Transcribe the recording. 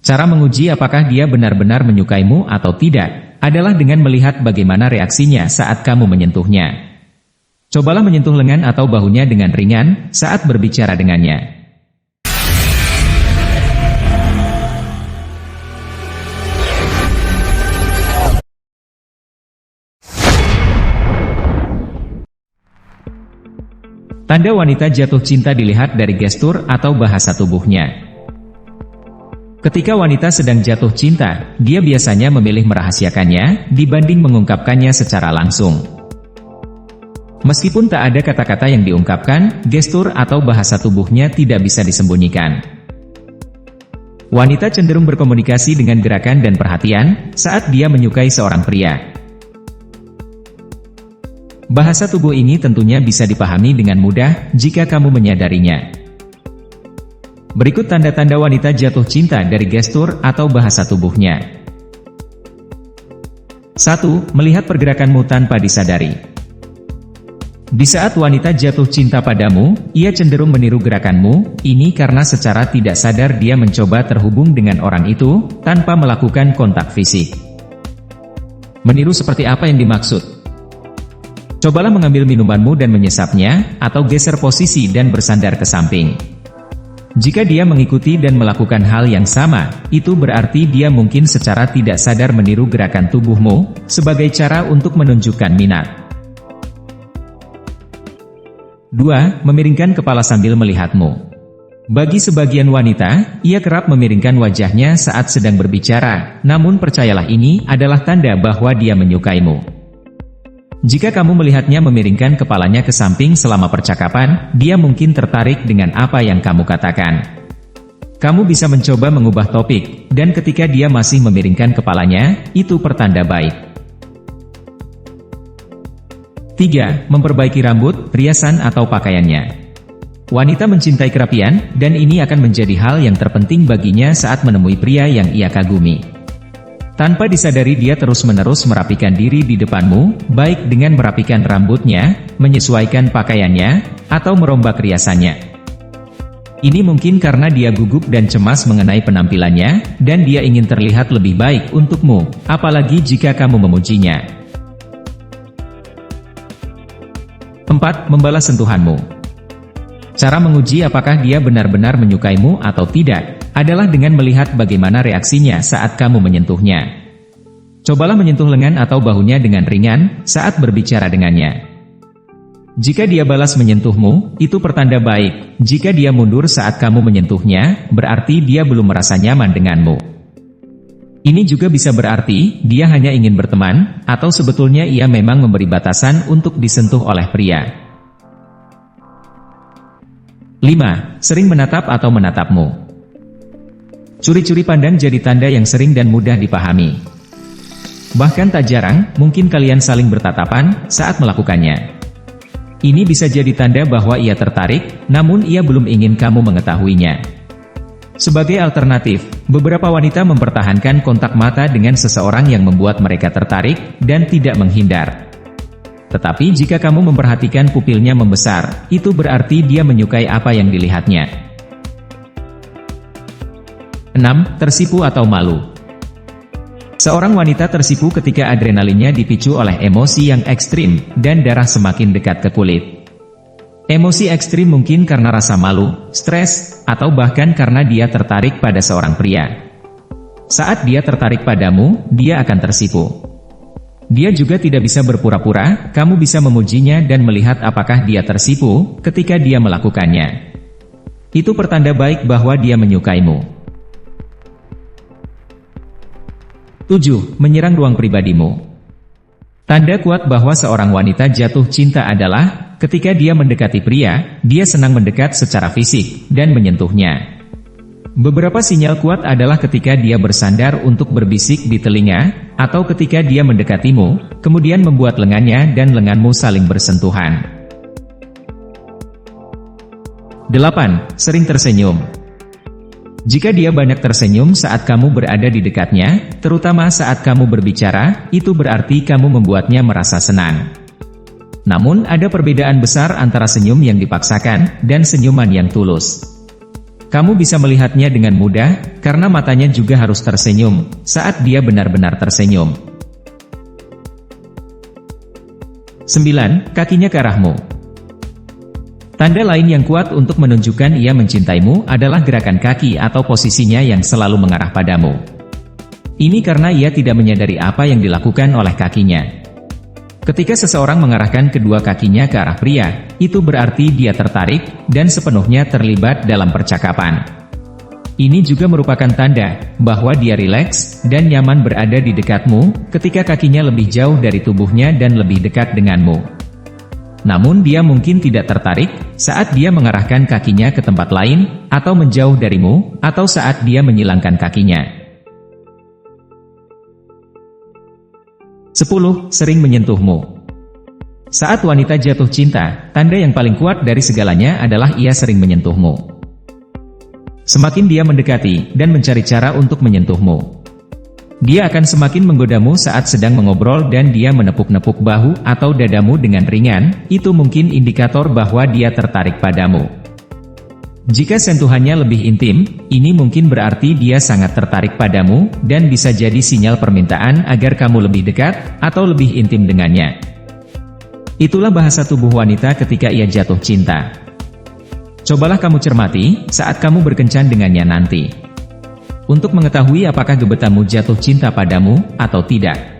Cara menguji apakah dia benar-benar menyukaimu atau tidak, adalah dengan melihat bagaimana reaksinya saat kamu menyentuhnya. Cobalah menyentuh lengan atau bahunya dengan ringan saat berbicara dengannya. Tanda wanita jatuh cinta dilihat dari gestur atau bahasa tubuhnya. Ketika wanita sedang jatuh cinta, dia biasanya memilih merahasiakannya dibanding mengungkapkannya secara langsung. Meskipun tak ada kata-kata yang diungkapkan, gestur atau bahasa tubuhnya tidak bisa disembunyikan. Wanita cenderung berkomunikasi dengan gerakan dan perhatian saat dia menyukai seorang pria. Bahasa tubuh ini tentunya bisa dipahami dengan mudah jika kamu menyadarinya. Berikut tanda-tanda wanita jatuh cinta dari gestur atau bahasa tubuhnya. 1. Melihat pergerakanmu tanpa disadari. Di saat wanita jatuh cinta padamu, ia cenderung meniru gerakanmu, ini karena secara tidak sadar dia mencoba terhubung dengan orang itu, tanpa melakukan kontak fisik. Meniru seperti apa yang dimaksud? Cobalah mengambil minumanmu dan menyesapnya, atau geser posisi dan bersandar ke samping. Jika dia mengikuti dan melakukan hal yang sama, itu berarti dia mungkin secara tidak sadar meniru gerakan tubuhmu, sebagai cara untuk menunjukkan minat. 2. Memiringkan kepala sambil melihatmu. Bagi sebagian wanita, ia kerap memiringkan wajahnya saat sedang berbicara, namun percayalah ini adalah tanda bahwa dia menyukaimu. Jika kamu melihatnya memiringkan kepalanya ke samping selama percakapan, dia mungkin tertarik dengan apa yang kamu katakan. Kamu bisa mencoba mengubah topik, dan ketika dia masih memiringkan kepalanya, itu pertanda baik. 3. Memperbaiki rambut, riasan atau pakaiannya. Wanita mencintai kerapian, dan ini akan menjadi hal yang terpenting baginya saat menemui pria yang ia kagumi. Tanpa disadari dia terus-menerus merapikan diri di depanmu, baik dengan merapikan rambutnya, menyesuaikan pakaiannya, atau merombak riasannya. Ini mungkin karena dia gugup dan cemas mengenai penampilannya, dan dia ingin terlihat lebih baik untukmu, apalagi jika kamu memujinya. 4. Membalas sentuhanmu. Cara menguji apakah dia benar-benar menyukaimu atau tidak, adalah dengan melihat bagaimana reaksinya saat kamu menyentuhnya. Cobalah menyentuh lengan atau bahunya dengan ringan saat berbicara dengannya. Jika dia balas menyentuhmu, itu pertanda baik. Jika dia mundur saat kamu menyentuhnya, berarti dia belum merasa nyaman denganmu. Ini juga bisa berarti dia hanya ingin berteman, atau sebetulnya ia memang memberi batasan untuk disentuh oleh pria. 5. Sering menatap atau menatapmu. Curi-curi pandang jadi tanda yang sering dan mudah dipahami. Bahkan tak jarang, mungkin kalian saling bertatapan saat melakukannya. Ini bisa jadi tanda bahwa ia tertarik, namun ia belum ingin kamu mengetahuinya. Sebagai alternatif, beberapa wanita mempertahankan kontak mata dengan seseorang yang membuat mereka tertarik dan tidak menghindar. Tetapi jika kamu memperhatikan pupilnya membesar, itu berarti dia menyukai apa yang dilihatnya. 6. Tersipu atau malu. Seorang wanita tersipu ketika adrenalinnya dipicu oleh emosi yang ekstrim, dan darah semakin dekat ke kulit. Emosi ekstrim mungkin karena rasa malu, stres, atau bahkan karena dia tertarik pada seorang pria. Saat dia tertarik padamu, dia akan tersipu. Dia juga tidak bisa berpura-pura, kamu bisa memujinya dan melihat apakah dia tersipu ketika dia melakukannya. Itu pertanda baik bahwa dia menyukaimu. 7. Menyerang ruang pribadimu. Tanda kuat bahwa seorang wanita jatuh cinta adalah, ketika dia mendekati pria, dia senang mendekat secara fisik, dan menyentuhnya. Beberapa sinyal kuat adalah ketika dia bersandar untuk berbisik di telinga, atau ketika dia mendekatimu, kemudian membuat lengannya dan lenganmu saling bersentuhan. 8. Sering tersenyum. Jika dia banyak tersenyum saat kamu berada di dekatnya, terutama saat kamu berbicara, itu berarti kamu membuatnya merasa senang. Namun ada perbedaan besar antara senyum yang dipaksakan dan senyuman yang tulus. Kamu bisa melihatnya dengan mudah, karena matanya juga harus tersenyum, saat dia benar-benar tersenyum. 9. Kakinya ke arahmu. Tanda lain yang kuat untuk menunjukkan ia mencintaimu adalah gerakan kaki atau posisinya yang selalu mengarah padamu. Ini karena ia tidak menyadari apa yang dilakukan oleh kakinya. Ketika seseorang mengarahkan kedua kakinya ke arah pria, itu berarti dia tertarik, dan sepenuhnya terlibat dalam percakapan. Ini juga merupakan tanda, bahwa dia rileks, dan nyaman berada di dekatmu, ketika kakinya lebih jauh dari tubuhnya dan lebih dekat denganmu. Namun dia mungkin tidak tertarik, saat dia mengarahkan kakinya ke tempat lain, atau menjauh darimu, atau saat dia menyilangkan kakinya. 10. Sering menyentuhmu. Saat wanita jatuh cinta, tanda yang paling kuat dari segalanya adalah ia sering menyentuhmu. Semakin dia mendekati, dan mencari cara untuk menyentuhmu, dia akan semakin menggodamu saat sedang mengobrol dan dia menepuk-nepuk bahu atau dadamu dengan ringan, itu mungkin indikator bahwa dia tertarik padamu. Jika sentuhannya lebih intim, ini mungkin berarti dia sangat tertarik padamu, dan bisa jadi sinyal permintaan agar kamu lebih dekat, atau lebih intim dengannya. Itulah bahasa tubuh wanita ketika ia jatuh cinta. Cobalah kamu cermati, saat kamu berkencan dengannya nanti. Untuk mengetahui apakah gebetanmu jatuh cinta padamu, atau tidak.